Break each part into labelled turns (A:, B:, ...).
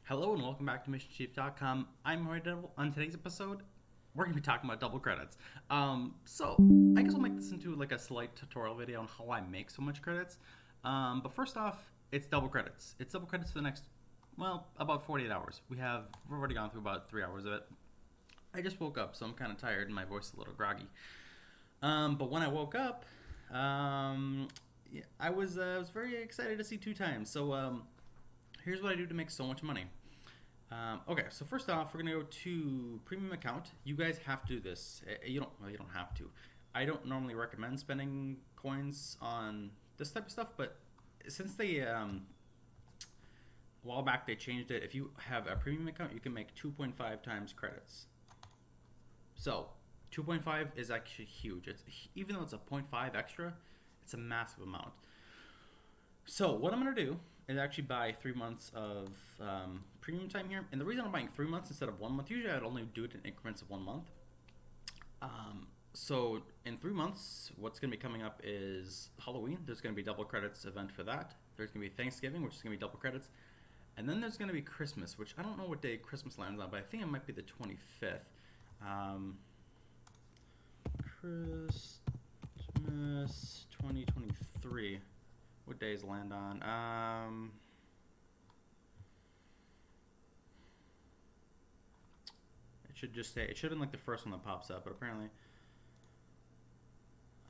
A: Hello and welcome back to MissionChief.com. I'm Roy Devil. On today's episode, we're going to be talking about double credits. So I guess I'll make this into like a slight tutorial video on how I make so much credits. But first off, it's double credits. It's double credits for the next, well, about 48 hours. We've already gone through about 3 hours of it. I just woke up, so I'm kind of tired and my voice is a little groggy. But when I woke up, yeah, I was very excited to see two times. So here's what I do to make so much money. Okay, so first off, we're gonna go to premium account. You guys have to do this. You don't have to. I don't normally recommend spending coins on this type of stuff, but since a while back they changed it. If you have a premium account, you can make 2.5 times credits. So 2.5 is actually huge. It's even though it's a point 0.5 extra, it's a massive amount. So what I'm gonna do is actually buy 3 months of premium time here, and the reason I'm buying 3 months instead of 1 month, usually I'd only do it in increments of 1 month. So in 3 months, what's gonna be coming up is Halloween. There's gonna be double credits event for that. There's gonna be Thanksgiving, which is gonna be double credits, and then there's gonna be Christmas, which I don't know what day Christmas lands on, but I think it might be the 25th. Christmas 2023. What days land on? It should just say, it should have been like the first one that pops up, but apparently.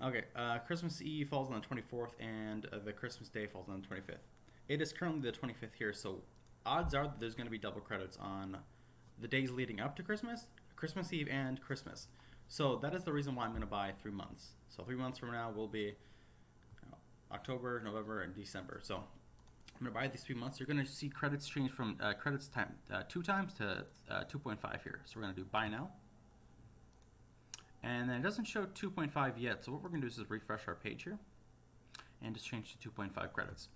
A: Okay, Christmas Eve falls on the 24th, and the Christmas Day falls on the 25th. It is currently the 25th here, so odds are that there's going to be double credits on the days leading up to Christmas, Christmas Eve, and Christmas. So that is the reason why I'm going to buy 3 months. So 3 months from now will be October, November, and December. So I'm going to buy these 3 months. You're going to see credits change from credits time 2 times to 2.5 here. So we're going to do buy now. And then it doesn't show 2.5 yet. So what we're going to do is refresh our page here and just change to 2.5 credits.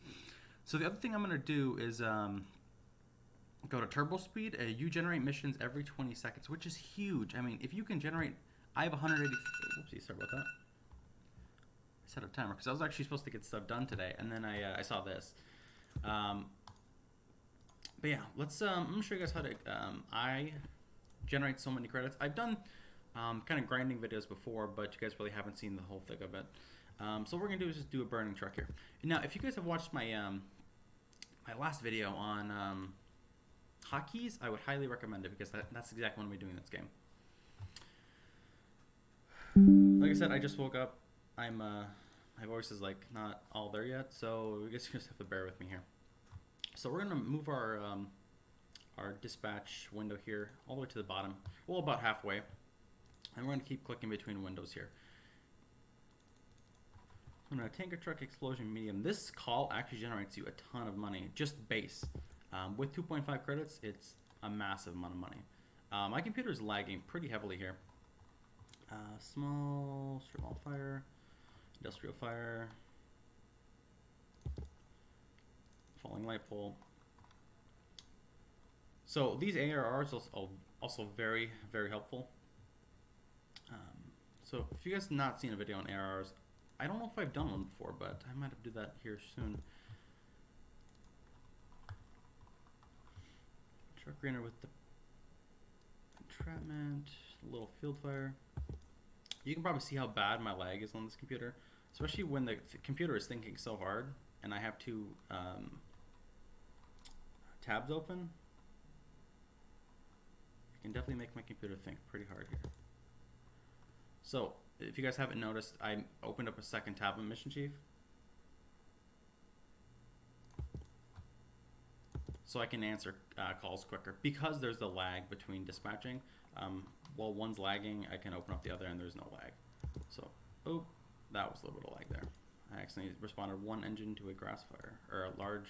A: So the other thing I'm going to do is go to turbo speed. You generate missions every 20 seconds, which is huge. I mean, if you can generate, I have 180. Whoopsie, sorry about that. I set a timer because I was actually supposed to get stuff done today, and then I saw this. But yeah, let's. I'm gonna show you guys how to. I generate so many credits. I've done kind of grinding videos before, but you guys really haven't seen the whole thing of it. So what we're gonna do is just do a burning truck here. Now, if you guys have watched my my last video on hotkeys, I would highly recommend it because that's exactly what I'm doing in this game. Like I said, I just woke up. My voice is like not all there yet, so I guess you just have to bear with me here. So we're gonna move our dispatch window here all the way to the bottom, well, about halfway, and we're gonna keep clicking between windows here. I'm gonna tanker truck explosion medium. This call actually generates you a ton of money, just base. With 2.5 credits, it's a massive amount of money. My computer is lagging pretty heavily here. Small fire, industrial fire, falling light pole. So these ARRs also very, very helpful. So if you guys have not seen a video on ARRs, I don't know if I've done one before, but I might have to do that here soon. Truck greener with the entrapment, a little field fire. You can probably see how bad my lag is on this computer, especially when the computer is thinking so hard and I have two tabs open. I can definitely make my computer think pretty hard here. So if you guys haven't noticed, I opened up a second tab in Mission Chief, so I can answer calls quicker because there's the lag between dispatching. While one's lagging, I can open up the other and there's no lag. So, oh, that was a little bit of lag there. I accidentally responded one engine to a grass fire, or a large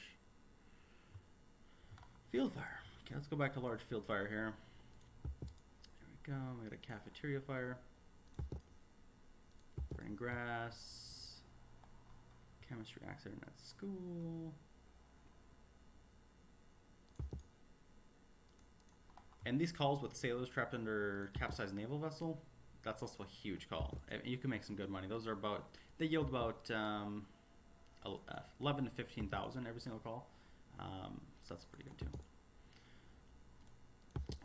A: field fire. Okay, let's go back to large field fire here. There we go, we got a cafeteria fire. Burning grass. Chemistry accident at school. And these calls with sailors trapped under capsized naval vessel, that's also a huge call. You can make some good money. Those are they yield about 11 to 15,000 every single call. So that's pretty good too.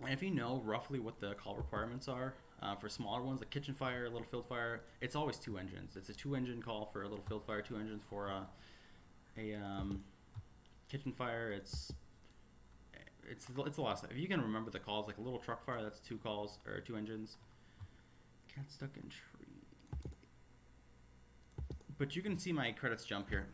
A: And if you know roughly what the call requirements are for smaller ones, like kitchen fire, little field fire, it's always 2 engines. It's a 2-engine call for a little field fire, 2 engines for a kitchen fire. It's a lot of stuff. If you can remember the calls, like a little truck fire, that's 2 calls or 2 engines. Cat stuck in tree. But you can see my credits jump here.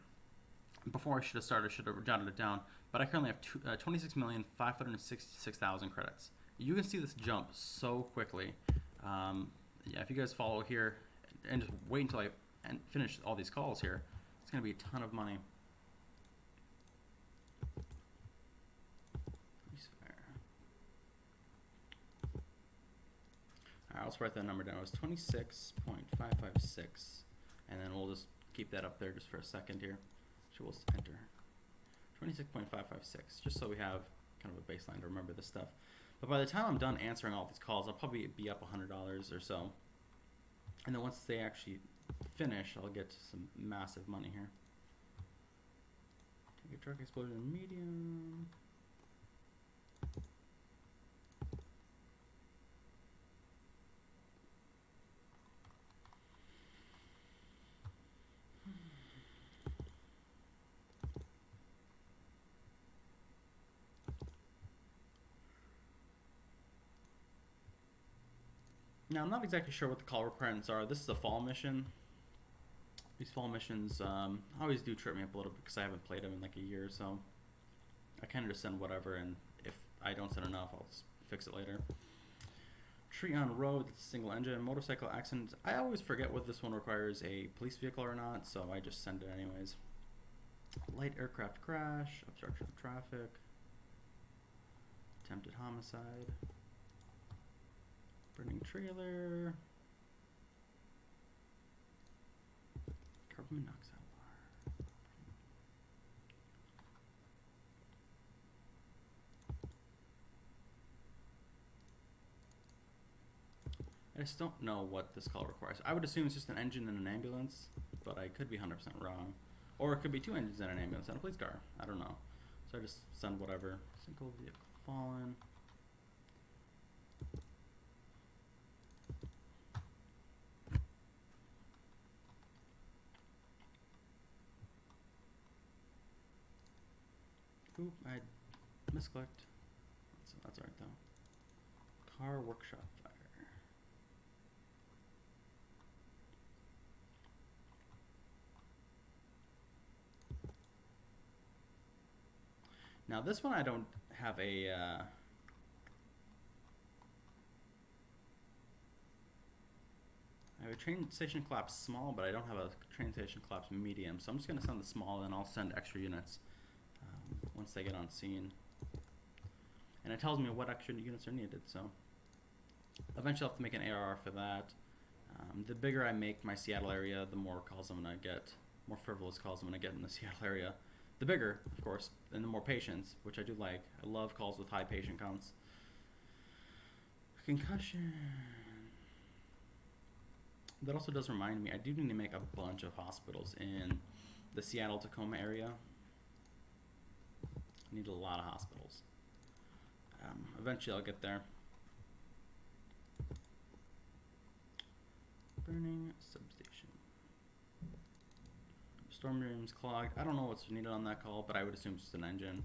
A: Before I should have started, I should have jotted it down. But I currently have 26,566,000 credits. You can see this jump so quickly. Yeah, if you guys follow here and just wait until I finish all these calls here, it's going to be a ton of money. Alright, let's write that number down. It was 26.556, and then we'll just keep that up there just for a second here. So we'll enter 26.556, just so we have kind of a baseline to remember this stuff. But by the time I'm done answering all these calls, I'll probably be up $100 or so. And then once they actually finish, I'll get some massive money here. Take a truck explosion medium. Now, I'm not exactly sure what the call requirements are. This is a fall mission. These fall missions always do trip me up a little bit because I haven't played them in like a year or so. I kind of just send whatever, and if I don't send enough, I'll just fix it later. Tree on road, single engine, motorcycle accident. I always forget whether this one requires a police vehicle or not, so I just send it anyways. Light aircraft crash, obstruction of traffic, attempted homicide. Burning trailer. Carbon monoxide alarm. I just don't know what this call requires. I would assume it's just an engine and an ambulance, but I could be 100% wrong. Or it could be 2 engines and an ambulance and a police car. I don't know. So I just send whatever. Single vehicle fallen. Oop, I misclicked. That's alright though. Car workshop fire. Now this one I don't have a I have a train station collapse small, but I don't have a train station collapse medium. So I'm just gonna send the small, and I'll send extra units once they get on scene. And it tells me what extra units are needed, so eventually I'll have to make an ARR for that. The bigger I make my Seattle area, the more calls I'm gonna get, more frivolous calls I'm gonna get in the Seattle area. The bigger, of course, and the more patients, which I do like. I love calls with high patient counts. Concussion. That also does remind me, I do need to make a bunch of hospitals in the Seattle-Tacoma area. I need a lot of hospitals. Eventually I'll get there. Burning substation. Storm rooms clogged. I don't know what's needed on that call, but I would assume it's just an engine.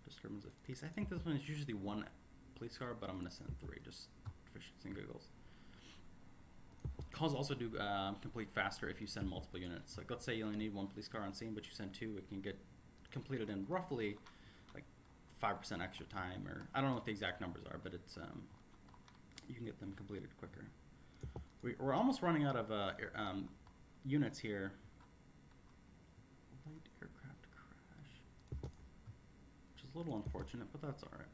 A: Disturbance of peace. I think this one is usually 1 police car, but I'm going to send 3 just for shits and giggles. Calls also do complete faster if you send multiple units. Like, let's say you only need 1 police car on scene, but you send 2, it can get completed in roughly like 5% extra time, or I don't know what the exact numbers are, but it's you can get them completed quicker. We're almost running out of units here. Light aircraft crash, which is a little unfortunate, but that's all right.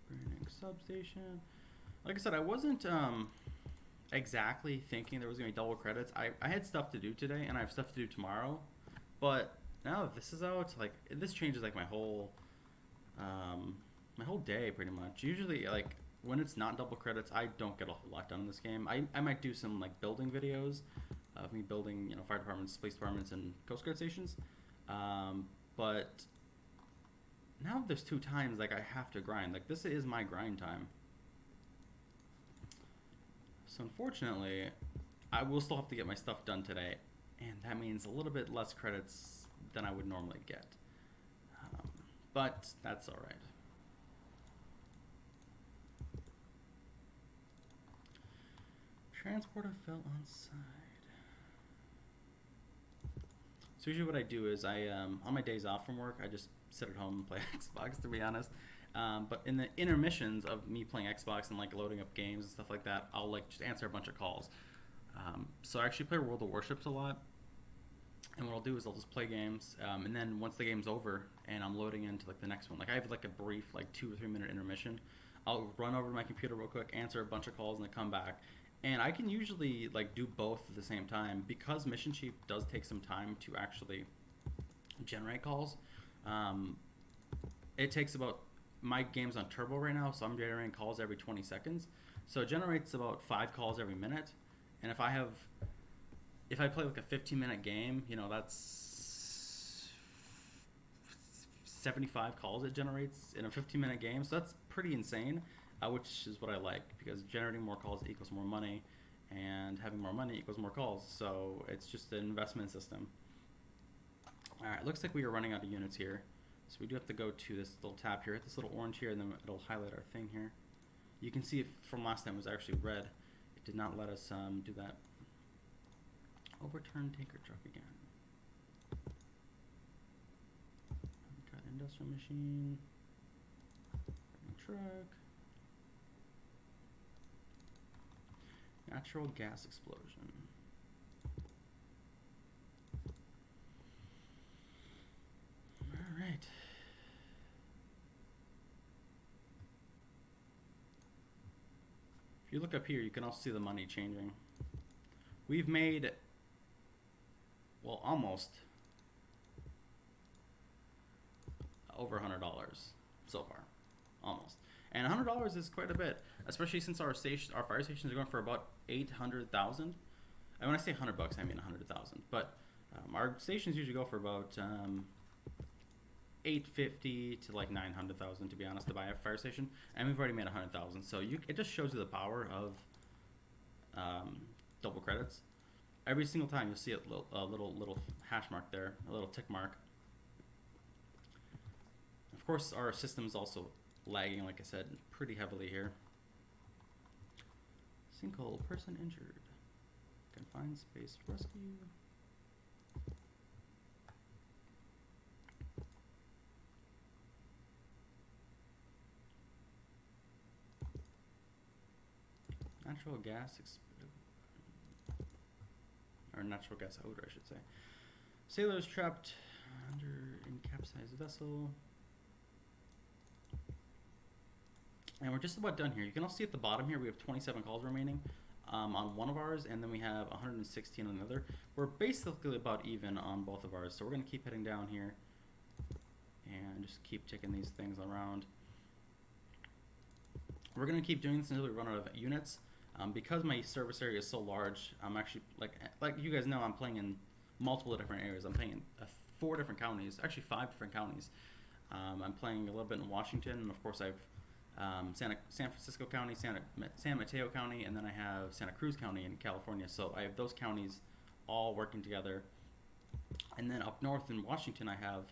A: Burning substation. Like I said, I wasn't exactly thinking there was going to be double credits. I had stuff to do today, and I have stuff to do tomorrow. But now that this is out, like, this changes like my whole day pretty much. Usually, like, when it's not double credits, I don't get a whole lot done in this game. I might do some like building videos of me building, you know, fire departments, police departments, and Coast Guard stations. But now there's 2 times like I have to grind. Like this is my grind time. So unfortunately, I will still have to get my stuff done today, and that means a little bit less credits than I would normally get. But that's all right. Transporter fell on side. So usually what I do is on my days off from work, I just sit at home and play Xbox, to be honest. But in the intermissions of me playing Xbox and like loading up games and stuff like that, I'll like just answer a bunch of calls. So I actually play World of Warships a lot. And what I'll do is I'll just play games, and then once the game's over and I'm loading into like the next one, like I have like a brief like 2 or 3 minute intermission, I'll run over to my computer real quick, answer a bunch of calls, and then come back. And I can usually like do both at the same time because Mission Chief does take some time to actually generate calls. It takes about, my game's on turbo right now, so I'm generating calls every 20 seconds. So it generates about 5 calls every minute. And if I play like a 15-minute game, you know, that's 75 calls it generates in a 15-minute game. So that's pretty insane, which is what I like, because generating more calls equals more money, and having more money equals more calls. So it's just an investment system. All right, looks like we are running out of units here. So we do have to go to this little tab here, hit this little orange here, and then it'll highlight our thing here. You can see if from last time it was actually red. It did not let us do that. Overturn tanker truck again. Got industrial machine. Truck. Natural gas explosion. All right. If you look up here, you can also see the money changing. We've made, well, almost over $100 so far, almost. And $100 is quite a bit, especially since our fire stations are going for about 800,000. And when I say $100, I mean 100,000. But our stations usually go for about 850 to like 900,000, to be honest, to buy a fire station, and we've already made 100,000. So it just shows you the power of double credits. Every single time you'll see a little hash mark there, a little tick mark. Of course, our system is also lagging, like I said, pretty heavily here. Sinkhole, person injured. Confined space rescue. Natural gas or natural gas odor, I should say. Sailors trapped under incapsized vessel. And we're just about done here. You can also see at the bottom here we have 27 calls remaining on one of ours, and then we have 116 on the other. We're basically about even on both of ours, so we're going to keep heading down here and just keep ticking these things around. We're going to keep doing this until we run out of units. Because my service area is so large, I'm actually, like you guys know, I'm playing in multiple different areas. I'm playing in 4 different counties, actually 5 different counties. I'm playing a little bit in Washington, and of course I've San Francisco County, San Mateo County, and then I have Santa Cruz County in California. So I have those counties all working together. And then up north in Washington, I have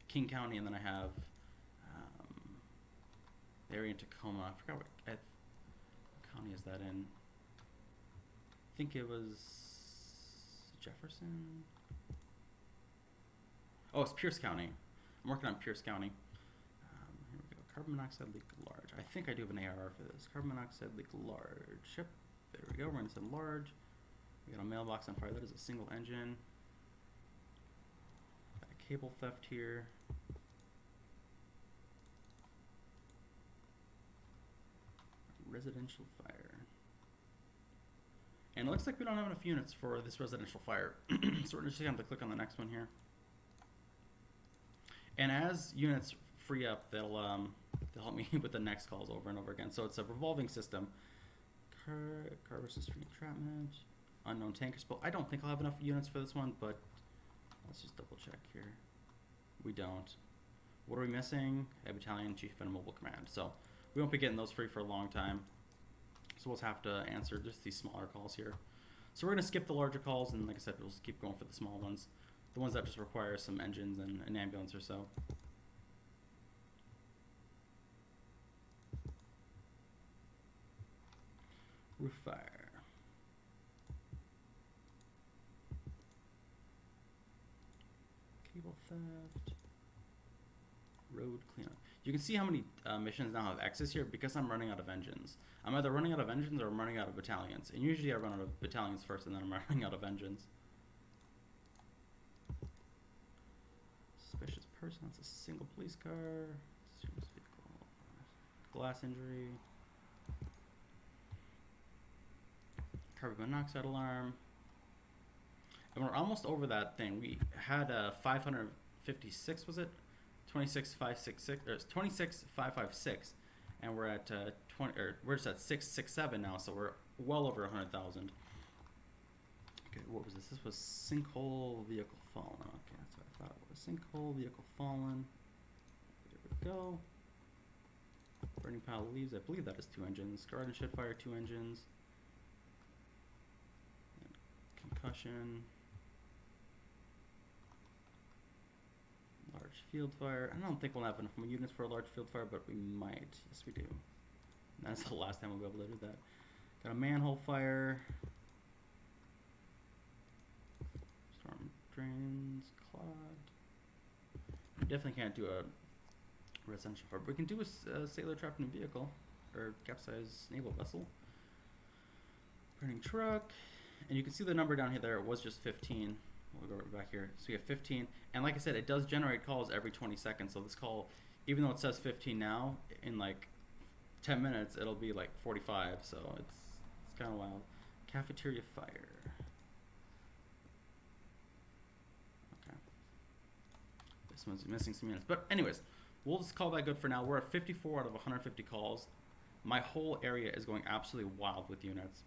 A: King County, and then I have the area in Tacoma. I forgot what county is that in. I think it was Jefferson. Oh, it's Pierce County. I'm working on Pierce County. Here we go. Carbon monoxide leak large. I think I do have an ARR for this. Carbon monoxide leak large. Yep. There we go. We're going to send large. We got a mailbox on fire. That is a single engine. Got a cable theft here. Residential fire. And it looks like we don't have enough units for this residential fire. So we're just going to have to click on the next one here. And as units free up, they'll They'll help me with the next calls over and over again. So it's a revolving system. Car versus street entrapment. Unknown tanker spill. I don't think I'll have enough units for this one, but let's just double check here. We don't. What are we missing? A battalion chief and a mobile command. So we won't be getting those free for a long time. So we'll have to answer just these smaller calls here. So we're going to skip the larger calls, and like I said, we'll just keep going for the small ones. The ones that just require some engines and an ambulance or so. Roof fire. Cable theft. Road cleanup. You can see how many missions now have X's here because I'm running out of engines. I'm either running out of engines or I'm running out of battalions. And usually I run out of battalions first and then I'm running out of engines. Suspicious person. That's a single police car. Serious vehicle. Glass injury. Carbon monoxide alarm. And we're almost over that thing. We had 556, was it? 26,566 or 26,556, and we're at 20, or we're just at 667 now, so we're well over 100,000. Okay, what was this? This was sinkhole vehicle fallen. Okay, that's what I thought it was. Sinkhole vehicle fallen. There we go. Burning pile of leaves. I believe that is 2 engines. Garden shed fire, 2 engines. And concussion. Large field fire. I don't think we'll have enough units for a large field fire, but we might. Yes, we do. And that's the last time we'll be able to do that. Got a manhole fire. Storm drains, clogged. We definitely can't do a residential fire, but we can do a sailor trapped in a vehicle or capsized naval vessel. Burning truck. And you can see the number down here there. It was just 15. We'll go right back here. So we have 15. And like I said, it does generate calls every 20 seconds. So this call, even though it says 15 now, in like 10 minutes, it'll be like 45. So it's kind of wild. Cafeteria fire. Okay. This one's missing some units. But anyways, we'll just call that good for now. We're at 54 out of 150 calls. My whole area is going absolutely wild with units.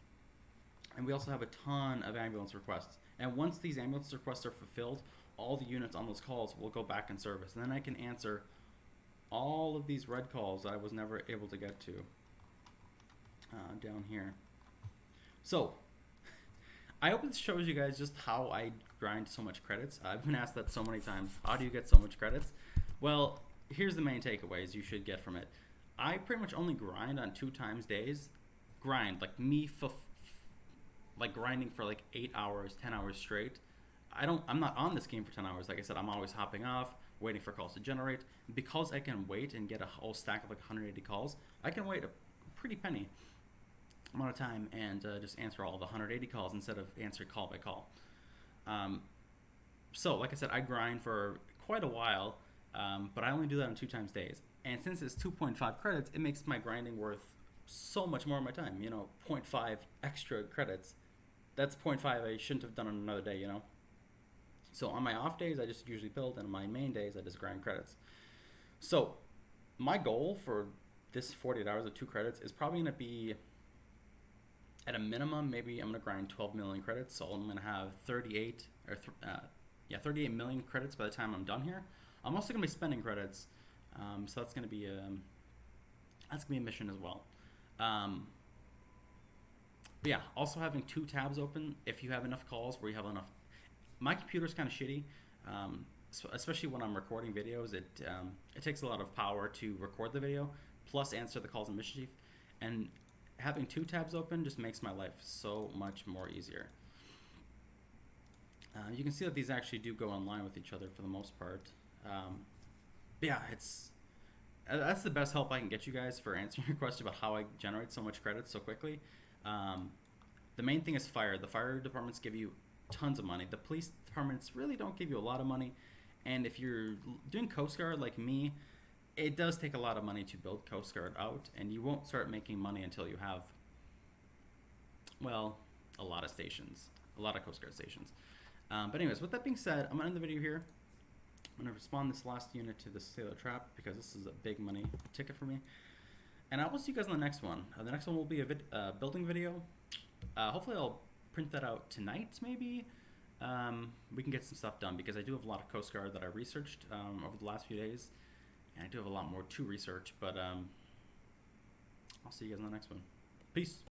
A: And we also have a ton of ambulance requests. And once these ambulance requests are fulfilled, all the units on those calls will go back in service. And then I can answer all of these red calls that I was never able to get to down here. So, I hope this shows you guys just how I grind so much credits. I've been asked that so many times. How do you get so much credits? Well, here's the main takeaways you should get from it. I pretty much only grind on 2 times days. Grind, like me like grinding for like 8 hours, 10 hours straight. I'm not on this game for 10 hours. Like I said, I'm always hopping off, waiting for calls to generate. Because I can wait and get a whole stack of like 180 calls, I can wait a pretty penny amount of time and just answer all the 180 calls instead of answer call by call. So like I said, I grind for quite a while, but I only do that on 2 times days. And since it's 2.5 credits, it makes my grinding worth so much more of my time. 0.5 extra credits. That's 0.5 I shouldn't have done on another day, So on my off days, I just usually build, and on my main days, I just grind credits. So my goal for this 48 hours of 2 credits is probably going to be, at a minimum, maybe I'm going to grind 12 million credits. So I'm going to have 38 million credits by the time I'm done here. I'm also going to be spending credits, so that's going to be a mission as well. But yeah, also having 2 tabs open if you have enough calls where you have enough. My computer's kind of shitty, especially when I'm recording videos. It takes a lot of power to record the video, plus answer the calls in Mission Chief. And having 2 tabs open just makes my life so much more easier. You can see that these actually do go online with each other for the most part. But yeah, that's the best help I can get you guys for answering your question about how I generate so much credits so quickly. The main thing is fire. The fire departments give you tons of money. The police departments really don't give you a lot of money. And if you're doing Coast Guard like me, it does take a lot of money to build Coast Guard out. And you won't start making money until you have, well, a lot of stations. A lot of Coast Guard stations. But anyways, with that being said, I'm going to end the video here. I'm going to spawn this last unit to the Sailor Trap because this is a big money ticket for me. And I will see you guys on the next one. The next one will be a building video. Hopefully I'll print that out tonight, maybe. We can get some stuff done because I do have a lot of Coast Guard that I researched over the last few days. And I do have a lot more to research, but I'll see you guys on the next one. Peace.